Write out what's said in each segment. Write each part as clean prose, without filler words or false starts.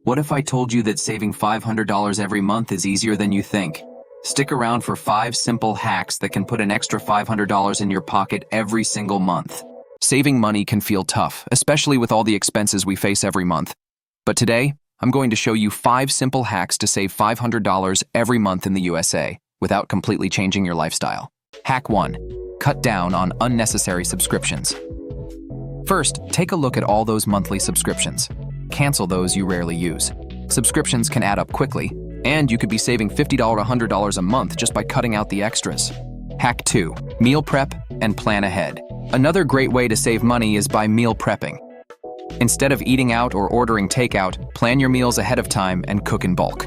What if I told you that saving $500 every month is easier than you think? Stick around for 5 simple hacks that can put an extra $500 in your pocket every single month. Saving money can feel tough, especially with all the expenses we face every month. But today, I'm going to show you 5 simple hacks to save $500 every month in the USA without completely changing your lifestyle. Hack 1. Cut down on unnecessary subscriptions. First, take a look at all those monthly subscriptions. Cancel those you rarely use. Subscriptions can add up quickly, and you could be saving $50 to $100 a month just by cutting out the extras. Hack 2. Meal prep and plan ahead. Another great way to save money is by meal prepping. Instead of eating out or ordering takeout, plan your meals ahead of time and cook in bulk.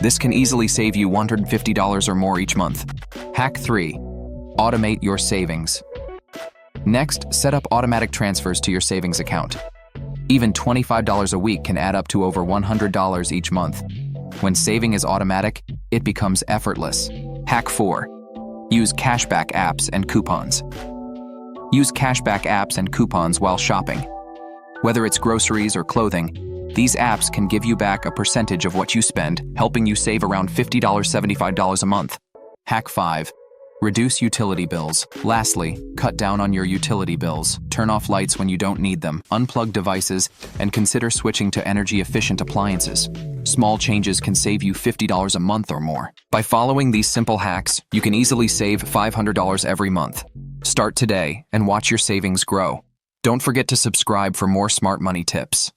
This can easily save you $150 or more each month. Hack 3. Automate your savings. Next, set up automatic transfers to your savings account. Even $25 a week can add up to over $100 each month. When saving is automatic, it becomes effortless. Hack 4. Use cashback apps and coupons. Use cashback apps and coupons while shopping. Whether it's groceries or clothing, these apps can give you back a percentage of what you spend, helping you save around $50 to $75 a month. Hack 5. Reduce utility bills. Lastly, cut down on your utility bills. Turn off lights when you don't need them, unplug devices, and consider switching to energy-efficient appliances. Small changes can save you $50 a month or more. By following these simple hacks, you can easily save $500 every month. Start today and watch your savings grow. Don't forget to subscribe for more smart money tips.